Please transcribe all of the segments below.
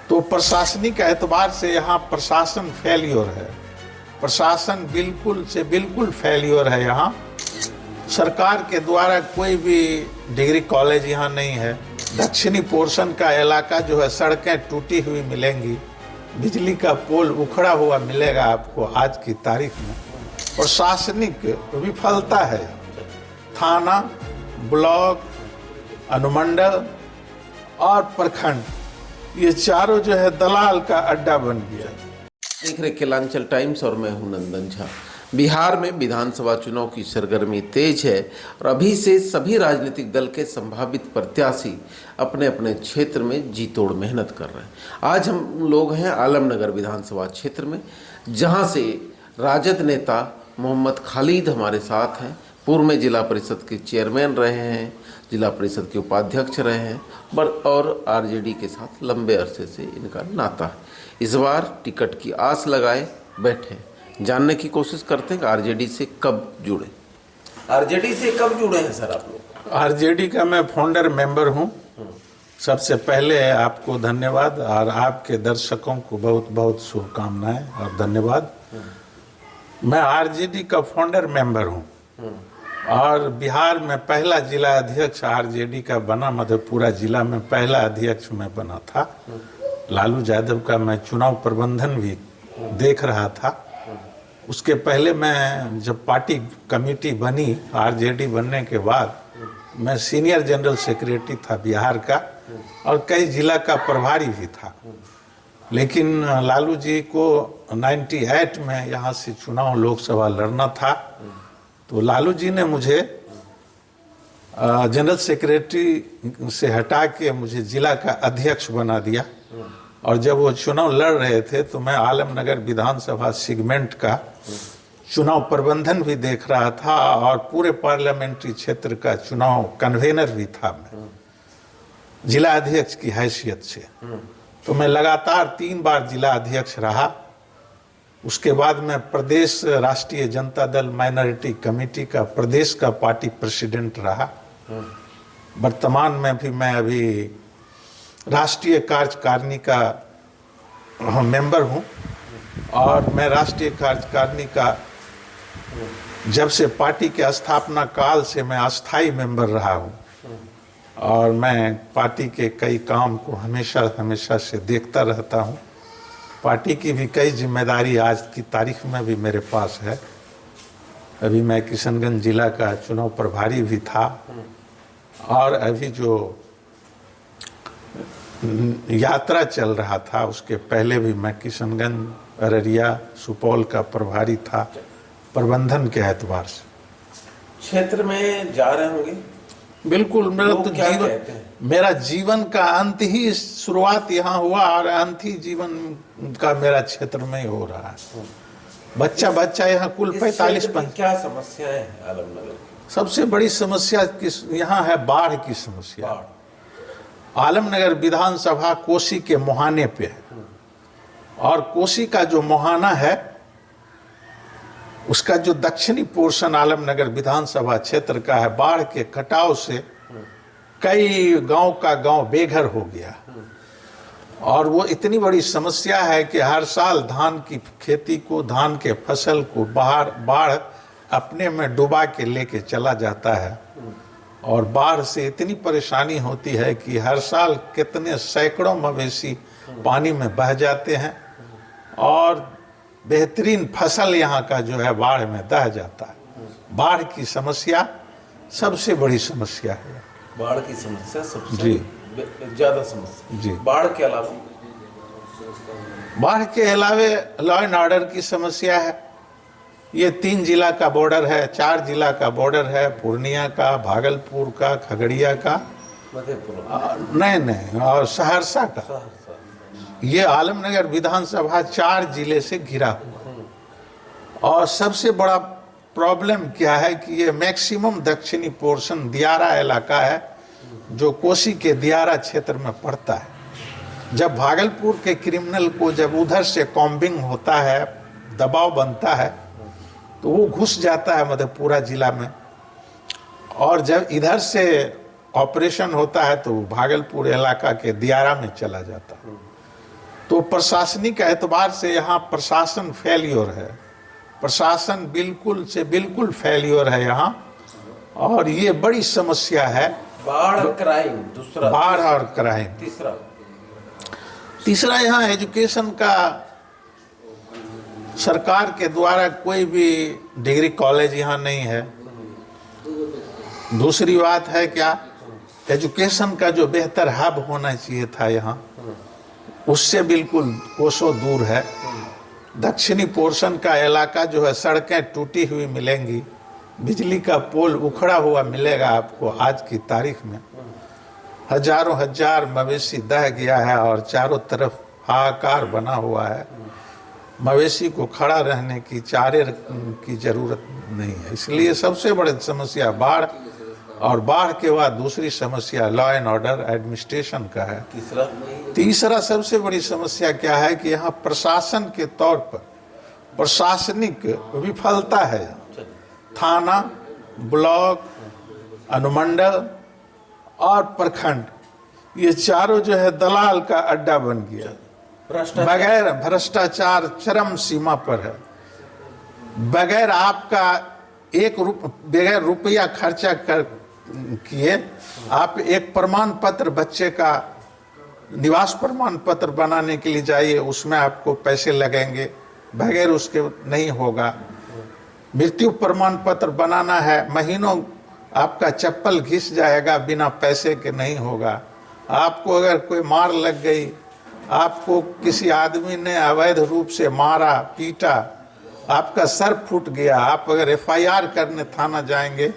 तो प्रशासनिक एतबार से यहाँ प्रशासन फेल्योर है, प्रशासन बिल्कुल से बिल्कुल फेल्योर है। यहाँ सरकार के द्वारा कोई भी डिग्री कॉलेज यहाँ नहीं है। दक्षिणी पोर्शन का इलाका जो है सड़कें टूटी हुई मिलेंगी, बिजली का पोल उखड़ा हुआ मिलेगा आपको आज की तारीख में। प्रशासनिक विफलता है। थाना, ब्लॉक, अनुमंडल और प्रखंड, ये चारों जो है दलाल का अड्डा बन गया। देख रहे केलांचल टाइम्स और मैं हूं नंदन झा। बिहार में विधानसभा चुनाव की सरगर्मी तेज है और अभी से सभी राजनीतिक दल के संभावित प्रत्याशी अपने अपने क्षेत्र में जी तोड़ मेहनत कर रहे हैं। आज हम लोग हैं आलमनगर विधानसभा क्षेत्र में, जहां से राजद नेता मोहम्मद खालिद हमारे साथ हैं। पूर्व में जिला परिषद के चेयरमैन रहे हैं, जिला परिषद के उपाध्यक्ष रहे हैं और आरजेडी के साथ लंबे अरसे से इनका नाता है। इस बार टिकट की आस लगाए बैठे, जानने की कोशिश करते हैं कि आरजेडी से कब जुड़े। आरजेडी से कब जुड़े हैं सर आप लोग? आरजेडी का मैं फाउंडर मेंबर हूं। सबसे पहले आपको धन्यवाद और आपके दर्शकों को बहुत बहुत शुभकामनाएं और धन्यवाद। मैं आरजेडी का फाउंडर मेंबर हूं और बिहार में पहला जिला अध्यक्ष आरजेडी का बना, मधेपुरा जिला में पहला अध्यक्ष मैं बना था। लालू यादव का मैं चुनाव प्रबंधन भी देख रहा था। उसके पहले मैं जब पार्टी कमेटी बनी, आरजेडी बनने के बाद मैं सीनियर जनरल सेक्रेटरी था बिहार का और कई जिला का प्रभारी भी था। लेकिन लालू जी को 98 में यहाँ से चुनाव लोकसभा लड़ना था, तो लालू जी ने मुझे जनरल सेक्रेटरी से हटा के मुझे जिला का अध्यक्ष बना दिया। और जब वो चुनाव लड़ रहे थे तो मैं आलमनगर विधानसभा सेगमेंट का चुनाव प्रबंधन भी देख रहा था और पूरे पार्लियामेंट्री क्षेत्र का चुनाव कन्वेनर भी था मैं, जिला अध्यक्ष की हैसियत से। तो मैं लगातार 3 बार जिला अध्यक्ष रहा। उसके बाद मैं प्रदेश राष्ट्रीय जनता दल माइनॉरिटी कमेटी का प्रदेश का पार्टी प्रेसिडेंट रहा। वर्तमान में भी मैं अभी राष्ट्रीय कार्यकारिणी का मेंबर हूं और मैं राष्ट्रीय कार्यकारिणी का जब से पार्टी के स्थापना काल से मैं अस्थाई मेंबर रहा हूं और मैं पार्टी के कई काम को हमेशा से देखता रहता हूं। पार्टी की भी कई जिम्मेदारी आज की तारीख में भी मेरे पास है। अभी मैं किशनगंज जिला का चुनाव प्रभारी भी था और अभी जो यात्रा चल रहा था उसके पहले भी मैं किशनगंज, अररिया, सुपौल का प्रभारी था प्रबंधन के एतबार से। क्षेत्र में जा रहे होंगे? बिल्कुल। मेरा जीवन का अंत ही, शुरुआत यहाँ हुआ और अंत ही जीवन का मेरा क्षेत्र में ही हो रहा है। बच्चा यहाँ कुल 45-50। क्या समस्या है आलमनगर? सबसे बड़ी समस्या यहाँ है बाढ़ की समस्या। आलमनगर विधानसभा कोसी के मुहाने पे है और कोसी का जो मुहाना है उसका जो दक्षिणी पोर्शन आलमनगर विधानसभा क्षेत्र का है, बाढ़ के कटाव से कई गांव का गांव बेघर हो गया। और वो इतनी बड़ी समस्या है कि हर साल धान की खेती को, धान के फसल को बाढ़ अपने में डुबा के लेके चला जाता है और बाढ़ से इतनी परेशानी होती है कि हर साल कितने सैकड़ों मवेशी पानी में बह जाते हैं और बेहतरीन फसल यहाँ का जो है बाढ़ में दह जाता है। बाढ़ की समस्या सबसे बड़ी समस्या है। बाढ़ की समस्या सबसे ज्यादा समस्या जी। बाढ़ के अलावा लॉ एंड ऑर्डर की समस्या है। ये 3 जिला का बॉर्डर है, 4 जिला का बॉर्डर है, पूर्णिया का, भागलपुर का, खगड़िया का, नहीं और सहरसा का। ये आलमनगर विधानसभा 4 जिले से घिरा हुआ। और सबसे बड़ा प्रॉब्लम क्या है कि ये मैक्सिमम दक्षिणी पोर्शन दियारा इलाका है जो कोसी के दियारा क्षेत्र में पड़ता है। जब भागलपुर के क्रिमिनल को जब उधर से कॉम्बिंग होता है, दबाव बनता है, तो वो घुस जाता है मधेपुरा जिला में और जब इधर से ऑपरेशन होता है तो भागलपुर इलाका के दियारा में चला जाता है। तो प्रशासनिक एतबार से यहाँ प्रशासन फेल्योर है, प्रशासन बिल्कुल से बिल्कुल फेल्योर है यहाँ, और ये बड़ी समस्या है। बाढ़ और क्राइम दूसरा, बाढ़ और क्राइम तीसरा यहाँ एजुकेशन का सरकार के द्वारा कोई भी डिग्री कॉलेज यहाँ नहीं है। दूसरी बात है क्या, एजुकेशन का जो बेहतर हब होना चाहिए था यहाँ, उससे बिल्कुल कोसों दूर है। दक्षिणी पोर्शन का इलाका जो है, सड़कें टूटी हुई मिलेंगी, बिजली का पोल उखड़ा हुआ मिलेगा आपको। आज की तारीख में हजारों हजार मवेशी दह गया है और चारों तरफ हाहाकार बना हुआ है। मवेशी को खड़ा रहने की, चारे की जरूरत नहीं है। इसलिए सबसे बड़ी समस्या बाढ़, और बाढ़ के बाद दूसरी समस्या लॉ एंड ऑर्डर एडमिनिस्ट्रेशन का है। तीसरा सबसे बड़ी समस्या क्या है कि यहाँ प्रशासन के तौर पर प्रशासनिक विफलता है। थाना, ब्लॉक, अनुमंडल और प्रखंड, ये चारों जो है दलाल का अड्डा बन गया। बगैर भ्रष्टाचार चरम सीमा पर है। बगैर आपका बगैर रुपया खर्चा किए आप एक प्रमाण पत्र, बच्चे का निवास प्रमाण पत्र बनाने के लिए जाइए, उसमें आपको पैसे लगेंगे, बगैर उसके नहीं होगा। मृत्यु प्रमाण पत्र बनाना है, महीनों आपका चप्पल घिस जाएगा, बिना पैसे के नहीं होगा। आपको अगर कोई मार लग गई, आपको किसी आदमी ने अवैध रूप से मारा, पीटा, आपका सर फूट गया, आप अगर एफआईआर करने थाना जाएंगे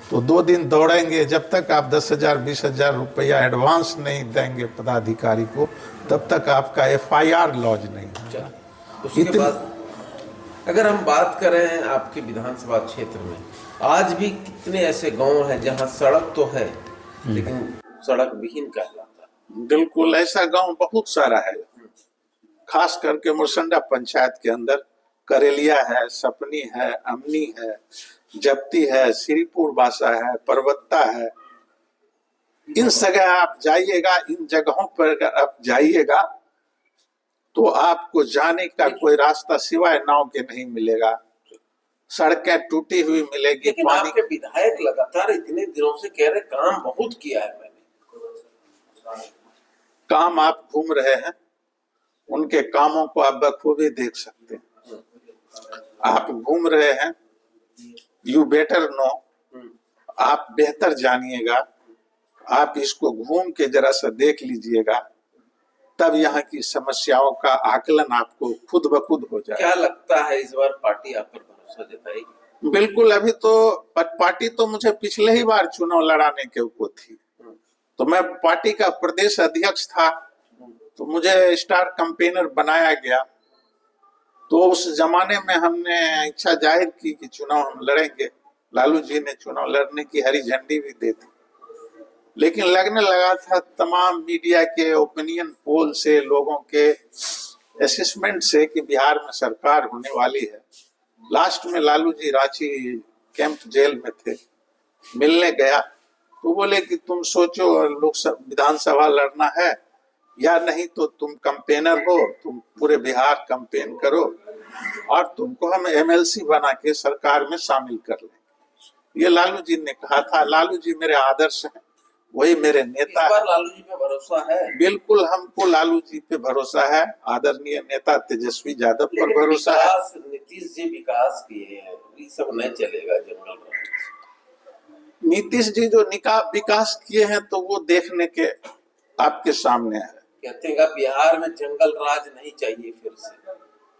तो 2 दिन दौड़ेंगे। जब तक आप 10,000 20,000 रुपया एडवांस नहीं देंगे पदाधिकारी को, तब तक आपका एफआईआर लॉज नहीं होगा। उसके बाद अगर हम बात करें आपके विधानसभा क्षेत्र में, आज भी कितने ऐसे गांव हैं जहां सड़क तो है लेकिन सड़क विहीन कहलाता है। बिल्कुल ऐसा गांव बहुत सारा है, खास करके मुरसंडा पंचायत के अंदर करेलिया है, सपनी है, अमनी है, जप्ती है, श्रीपुर बासा है, परबत्ता है। इन जगह आप जाइएगा, इन जगहों पर अगर आप जाइएगा तो आपको जाने का कोई रास्ता सिवाय नाव के नहीं मिलेगा। सड़कें टूटी हुई मिलेगी। लेकिन आपके विधायक लगातार इतने दिनों से कह रहे काम बहुत किया है मैंने। काम आप घूम रहे हैं, उनके कामों को आप बखूबी देख सकते हैं। आप घूम रहे हैं, यू बेटर नो, आप बेहतर जानिएगा। आप इसको घूम के जरा सा देख लीजिएगा, तब यहाँ की समस्याओं का आकलन आपको खुद ब खुद हो जाए। क्या लगता है इस बार पार्टी आप पर भरोसा जताएगी? बिल्कुल। अभी तो पार्टी तो मुझे पिछले ही बार चुनाव लड़ाने के को थी, तो मैं पार्टी का प्रदेश अध्यक्ष था, तो मुझे स्टार कैंपेनर बनाया गया। तो उस जमाने में हमने इच्छा जाहिर की कि चुनाव हम लड़ेंगे। लालू जी ने चुनाव लड़ने की हरी झंडी भी दे दी, लेकिन लगने लगा था तमाम मीडिया के ओपिनियन पोल से, लोगों के असेसमेंट से कि बिहार में सरकार होने वाली है। लास्ट में लालू जी रांची कैंप जेल में थे, मिलने गया तो बोले कि तुम सोचो लोकसभा विधानसभा लड़ना है या नहीं, तो तुम कैंपेनर हो, तुम पूरे बिहार कैंपेन करो और तुमको हम एमएलसी बना के सरकार में शामिल कर लेंगे। ये लालू जी ने कहा था। लालू जी मेरे आदर्श हैं, वही मेरे नेता। इस बार लालू जी पे भरोसा है? बिल्कुल, हमको लालू जी पे भरोसा है। आदरणीय नेता तेजस्वी यादव पर भरोसा है। नीतीश जी विकास किए हैं, ये सब नहीं चलेगा जंगल राज। नीतीश जी जो विकास किए हैं तो वो देखने के आपके सामने है। कहते हैं बिहार में जंगल राज नहीं चाहिए फिर से।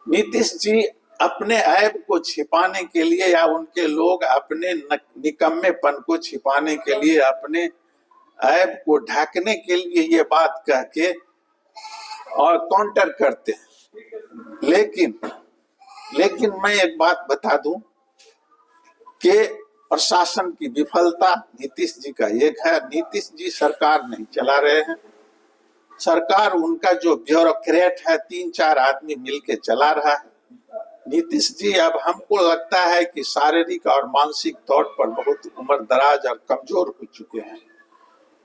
नीतीश जी अपने ऐब को छिपाने के लिए या उनके लोग अपने निकम्मेपन को छिपाने के लिए, अपने ऐब को ढकने के लिए ये बात कह के और काउंटर करते हैं। लेकिन मैं एक बात बता दूं कि प्रशासन की विफलता नीतीश जी का एक है। नीतीश जी सरकार नहीं चला रहे हैं। सरकार उनका जो ब्यूरोक्रेट है, 3-4 आदमी मिलके चला रहा है। नीतीश जी अब हमको लगता है कि शारीरिक और मानसिक तौर पर बहुत उम्र दराज और कमजोर हो चुके हैं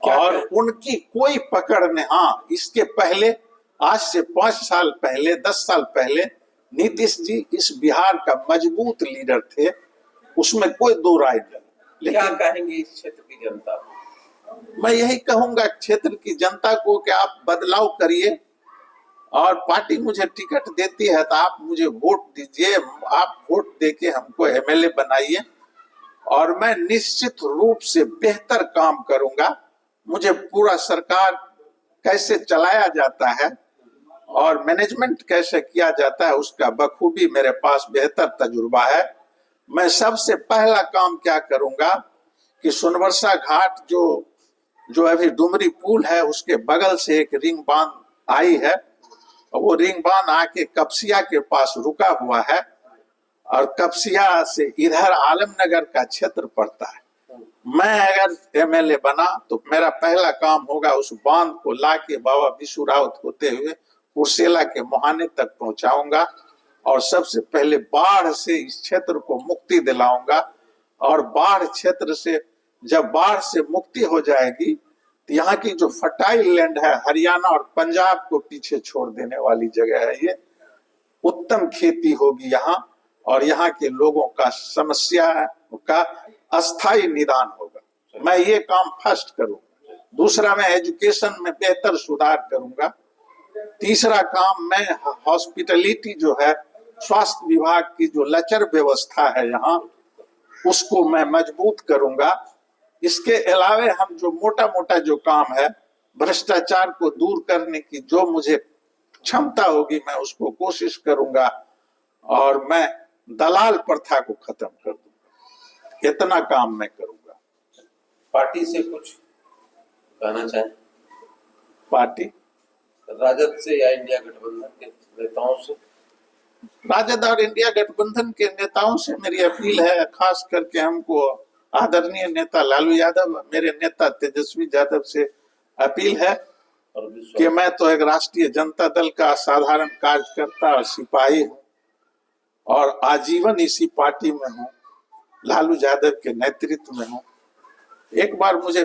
और उनकी कोई पकड़ नहीं। हाँ, इसके पहले आज से 5 साल पहले, 10 साल पहले नीतीश जी इस बिहार का मजबूत लीडर थे, उसमें कोई दो राय नहीं। क्या लेकिन कहेंगे इस क्षेत्र की जनता को? मैं यही कहूंगा क्षेत्र की जनता को कि आप बदलाव करिए, और पार्टी मुझे टिकट देती है तो आप मुझे वोट दीजिए, आप वोट देके हमको एमएलए बनाइए, और मैं निश्चित रूप से बेहतर काम करूंगा। मुझे पूरा सरकार कैसे चलाया जाता है और मैनेजमेंट कैसे किया जाता है उसका बखूबी मेरे पास बेहतर तजुर्बा है। मैं सबसे पहला काम क्या करूंगा कि सोनबरसा घाट जो अभी डुमरी पुल है उसके बगल से एक रिंग बांध आई है, और वो रिंग बांध आके कपसिया के पास रुका हुआ है, और कपसिया से इधर आलमनगर का क्षेत्र पड़ता है। मैं अगर एमएलए बना तो मेरा पहला काम होगा उस बांध को लाके बाबा विशु राउत होते हुए कुर्सेला के मुहाने तक पहुंचाऊंगा, और सबसे पहले बाढ़ से इस क्षेत्र को मुक्ति दिलाऊंगा। और बाढ़ क्षेत्र से जब बाढ़ से मुक्ति हो जाएगी तो यहाँ की जो फर्टाइल लैंड है, हरियाणा और पंजाब को पीछे छोड़ देने वाली जगह है ये, उत्तम खेती होगी यहाँ, और यहाँ के लोगों का समस्या का अस्थायी निदान होगा। मैं ये काम फर्स्ट करूंगा। दूसरा, मैं एजुकेशन में बेहतर सुधार करूंगा। तीसरा काम, मैं हॉस्पिटलिटी जो है, स्वास्थ्य विभाग की जो लचर व्यवस्था है यहाँ, उसको मैं मजबूत करूंगा। इसके अलावे हम जो मोटा मोटा जो काम है, भ्रष्टाचार को दूर करने की जो मुझे क्षमता होगी मैं उसको कोशिश करूंगा, और मैं दलाल प्रथा को खत्म कर दूंगा। इतना काम मैं करूंगा। पार्टी से कुछ कहना चाहें? पार्टी, राजद से या इंडिया गठबंधन के नेताओं से? राजद और इंडिया गठबंधन के नेताओं से मेरी अपील है, खास करके हमको आदरणीय नेता लालू यादव, मेरे नेता तेजस्वी यादव से अपील है कि मैं तो एक राष्ट्रीय जनता दल का साधारण कार्यकर्ता और सिपाही हूँ, और आजीवन इसी पार्टी में हूँ, लालू यादव के नेतृत्व में हूँ। एक बार मुझे